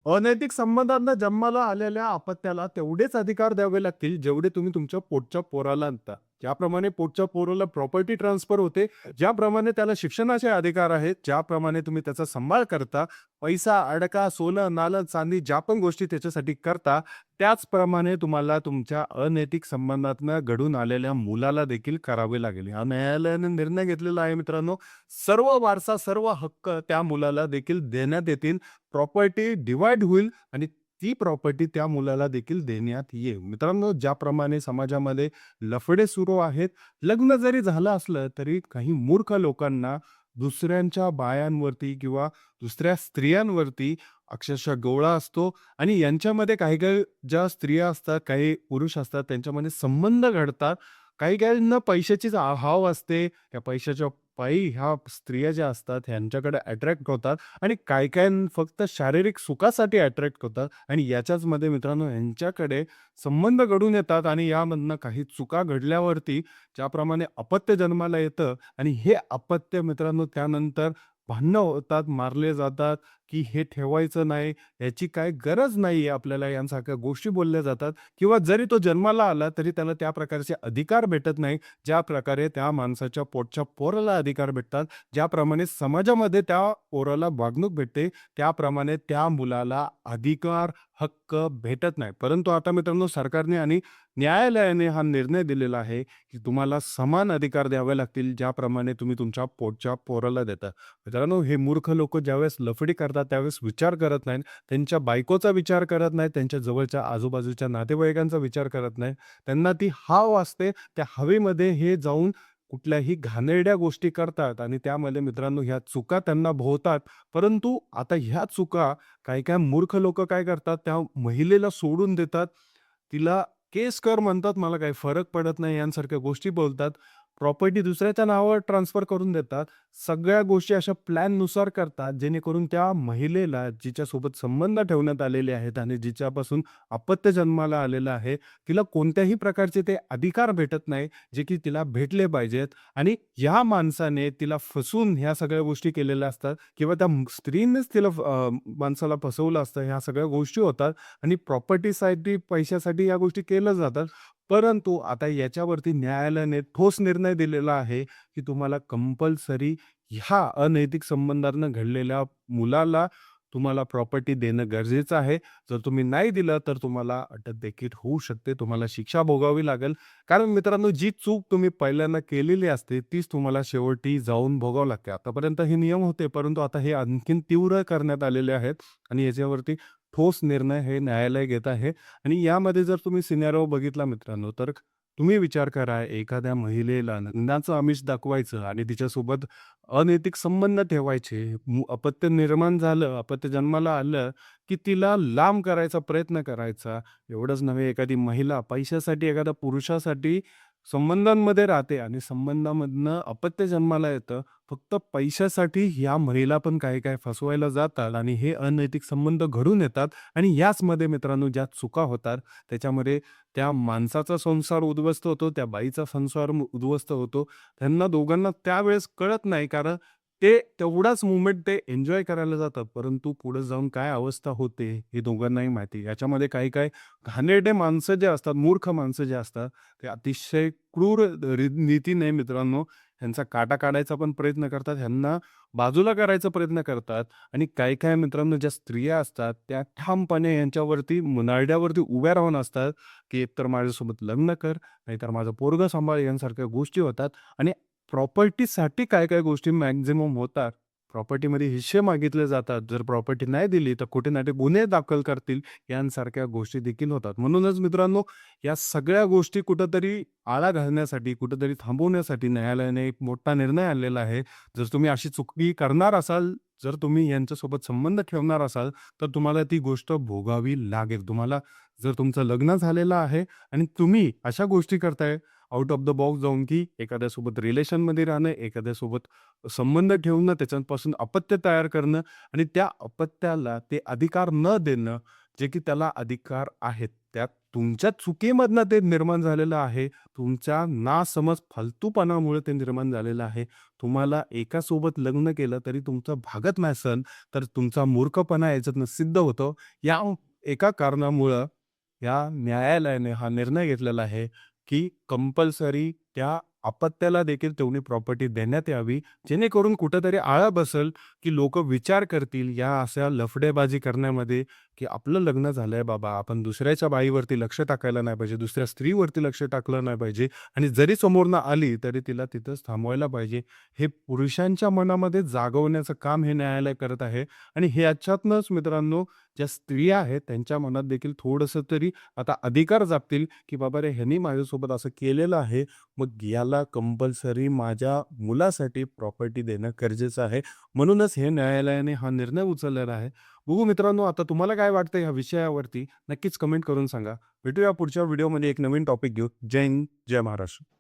अनैतिक संबंधांना जन्माला आलेल्या अपत्याला तेवढेच अधिकार द्यावे लागतील, जेवढे तुम्ही तुमच्या पोटच्या पोराला आणता. ज्याप्रमाणे पोटच्या पोराला प्रॉपर्टी ट्रान्सफर होते, ज्याप्रमाणे त्याला शिक्षणाचे अधिकार आहेत, ज्याप्रमाणे तुम्ही त्याचा सांभाळ करता, पैसा, अडका, सोनं, नाणं, चांदी ज्या पण गोष्टी त्याच्यासाठी करता, त्याचप्रमाणे तुम्हाला तुमच्या अनैतिक संबंधातनं घडून आलेल्या मुलाला देखील करावे लागेल. हा न्यायालयाने निर्णय घेतलेला आहे मित्रांनो. सर्व वारसा, सर्व हक्क त्या मुलाला देखील देण्यात येतील. प्रॉपर्टी डिव्हाईड होईल आणि ती प्रॉपर्टी त्या मुलाला देखील देण्यात येईल. मित्रांनो, ज्याप्रमाणे समाजामध्ये लफडे सुरू आहेत, लग्न जरी झालं असलं तरी काही मूर्ख लोकांना दुसऱ्यांच्या बायांवरती किंवा दुसऱ्या स्त्रियांवरती अक्षरशः गोवळा असतो आणि यांच्यामध्ये काही-काही ज्या स्त्रिया असतात, काही पुरुष असतात, त्यांच्यामध्ये संबंध घडतात. काही-काहींना पैशाचीच हाव असते. त्या पैशाच्या पायी ह्या स्त्रिया ज्या असतात ह्यांच्याकडे अट्रॅक्ट होतात आणि काही-काही फक्त शारीरिक सुखासाठी अट्रॅक्ट होतात आणि याच्याचमध्ये मित्रांनो यांच्याकडे संबंध घडून येतात आणि यामधनं काही चुका घडल्यावरती ज्याप्रमाणे अपत्य जन्माला येतं आणि हे अपत्य मित्रांनो त्यानंतर भांडणं होतात, मारले जातात, की हे ठेवायचं नाही, याची काही गरज नाहीये आपल्याला, यांसारख्या गोष्टी बोलल्या जातात किंवा जरी तो जन्माला आला तरी त्याला त्या प्रकारचे अधिकार भेटत नाही, ज्या प्रकारे त्या माणसाच्या पोटच्या पोराला अधिकार भेटतात. ज्याप्रमाणे समाजामध्ये त्या पोराला वागणूक भेटते, त्याप्रमाणे त्या मुलाला अधिकार, हक्क भेटत नाही. परंतु आता मित्रांनो सरकारने आणि न्यायालयाने हा निर्णय दिलेला आहे, की तुम्हाला समान अधिकार द्यावे लागतील, ज्याप्रमाणे तुम्ही तुमच्या पोटच्या पोराला देता. मित्रांनो, हे मूर्ख लोकं ज्यावेळेस लफडी करतात, त्यावेळेस विचार करत नाहीत. त्यांच्या बायकोचा विचार करत नाहीत, त्यांच्या जवळच्या आजूबाजूच्या नातेवाईकांचा विचार करत नाहीत. त्यांना ती हाव असते, त्या हवेमध्ये हे जाऊन कुठल्याही घाणेरड्या गोष्टी करतात आणि त्यामध्ये मित्रांनो ह्या चुका त्यांना भोवतात. परंतु आता ह्या चुका काही-काही मूर्ख लोकं काय करतात, त्या महिलेला सोडून देतात. तिला केस कर म्हणतात, मला काही फरक पडत नाही यांसारख्या गोष्टी बोलतात. प्रॉपर्टी दुसऱ्याच्या नावावर ट्रान्सफर करून देतात. सगळ्या गोष्टी अशा प्लॅननुसार करतात, जेणेकरून त्या महिलेला जिच्यासोबत संबंध ठेवण्यात आलेले आहेत आणि जिच्यापासून अपत्य जन्माला आलेलं आहे, तिला कोणत्याही प्रकारचे ते अधिकार भेटत नाही, जे की तिला भेटले पाहिजेत. आणि ह्या माणसाने तिला फसवून ह्या सगळ्या गोष्टी केलेल्या असतात किंवा त्या स्त्रीनेच तिला माणसाला फसवलं असतं. ह्या सगळ्या गोष्टी होतात आणि प्रॉपर्टीसाठी, पैशासाठी या गोष्टी केल्या जातात. परंतु आता याच्यावरती न्यायालयाने ठोस निर्णय दिलेला आहे, की तुम्हाला कंपल्सरी ह्या अनैतिक संबंधातनं घडलेल्या मुलाला तुम्हाला प्रॉपर्टी देणं गरजेचं आहे. जर तुम्ही नाही दिलं, तर तुम्हाला अटक देखील होऊ शकते. तुम्हाला शिक्षा भोगावी लागेल. कारण मित्रांनो, जी चूक तुम्ही पहिल्यांदा केलेली असते, तीच तुम्हाला शेवटी जाऊन भोगावं लागते. आतापर्यंत हे नियम होते, परंतु आता हे आणखीन तीव्र करण्यात आलेले आहेत आणि याच्यावरती ठोस निर्णय हे न्यायालय घेत आहे. आणि यामध्ये जर तुम्ही सिनेरिओ बघितला मित्रांनो, तर तुम्ही विचार करा, एखाद्या महिलेला लग्नाचं आमिष दाखवायचं आणि तिच्यासोबत अनैतिक संबंध ठेवायचे. अपत्य निर्माण झालं, अपत्य जन्माला आलं, की तिला लांब करायचा प्रयत्न करायचा. एवढंच नव्हे, एखादी महिला पैशासाठी एखाद्या पुरुषासाठी संबंधांमध्ये राहते आणि संबंधामधनं अपत्य जन्माला येतं. फक्त पैशासाठी ह्या महिला पण काही-काही फसवायला जातात आणि हे अनैतिक संबंध घडून येतात आणि याचमध्ये मित्रांनो ज्या चुका होतात, त्याच्यामध्ये त्या माणसाचा संसार उद्ध्वस्त होतो, त्या बाईचा संसार उद्ध्वस्त होतो. त्यांना दोघांना त्यावेळेस कळत नाही, कारण ते तेवढाच मोमेंट ते एन्जॉय करायला जातात. परंतु पुढे जाऊन काय अवस्था होते हे दोघांनाही माहिती. याच्यामध्ये काही-काही घाणेरडे माणसं जे असतात, मूर्ख माणसं जे असतात, ते अतिशय क्रूर नीतीने मित्रांनो ह्यांचा काटा काढायचा पण प्रयत्न करतात. ह्यांना बाजूला करायचा प्रयत्न करतात आणि काही-काही मित्रांनो ज्या स्त्रिया असतात, त्या ठामपणे यांच्यावरती नरड्यावरती उभ्या राहून असतात, की एकतर माझ्यासोबत लग्न कर, नाहीतर माझं पोरगं सांभाळ यांसारख्या गोष्टी होतात आणि प्रॉपर्टीसाठी काय-काय गोष्टी मॅक्सिमम होतात. प्रॉपर्टीमध्ये हिस्से मागितले जातात. जर प्रॉपर्टी नाही दिली, तर कुठे ना कुठे गुन्हे दाखल करतील, यांसारख्या गोष्टी देखील होतात. म्हणूनच मित्रांनो, या सगळ्या गोष्टी कुठेतरी आळा घालण्यासाठी, कुठेतरी थांबवण्यासाठी न्यायालयाने एक मोठा निर्णय आणलेला आहे. जर तुम्ही अशी चुकी करणार असाल, जर तुम्ही यांच्यासोबत संबंध ठेवणार असाल, तर तुम्हाला ती गोष्ट भोगावी लागेल. तुम्हाला जर तुमचं लग्न झालेलं आहे आणि तुम्ही अशा गोष्टी करताय आउट ऑफ द बॉक्स जाऊन, की एखाद्यासोबत रिलेशनमध्ये राहणं, एखाद्यासोबत संबंध ठेवणं, त्याच्यापासून अपत्य तयार करणं आणि त्या अपत्याला ते अधिकार न देणं, जे की त्याला अधिकार आहेत. त्यात तुमच्या चुकीमधनं ते निर्माण झालेलं आहे. तुमच्या नासमज फालतूपणामुळे ते निर्माण झालेलं आहे. तुम्हाला एकासोबत लग्न केलं तरी तुमचं भागत नसेल, तर तुमचा मूर्खपणा याच्यातनं सिद्ध होतो. या एका कारणामुळं या न्यायालयाने हा निर्णय घेतलेला आहे, की कंपल्सरी त्या अपत्याला देखील तेवढी प्रॉपर्टी देण्यात यावी, जेणेकरून कुठेतरी आळा बसेल, की लोकं विचार करतील या अशा लफडेबाजी करण्यामध्ये, की आपलं लग्न झालंय बाबा, आपण दुसऱ्याच्या बाईवरती लक्ष टाकायला नाही पाहिजे, दुसऱ्या स्त्रीवरती लक्ष टाकलं नाही पाहिजे आणि जरी समोरनं आली, तरी तिला तिथंच थांबवायला पाहिजे. हे पुरुषांच्या मनामध्ये जागवण्याचं काम हे न्यायालय करत आहे आणि ह्याच्यातनंच मित्रांनो, ज्या स्त्रिया आहेत त्यांच्या मनात देखील थोडंसं तरी आता अधिकार जागतील, की बाबा रे ह्यानी माझ्यासोबत असं केलेलं आहे, मग याला कंपल्सरी माझ्या मुलासाठी प्रॉपर्टी देणं गरजेचं आहे. म्हणूनच हे न्यायालयाने हा निर्णय उचललेला आहे. बघू मित्रांनो, आता तुम्हाला काय वाटतं ह्या विषयावरती? नक्कीच कमेंट करून सांगा. भेटूया पुढच्या व्हिडिओमध्ये एक नवीन टॉपिक घेऊन. जय हिंद, जय महाराष्ट्र.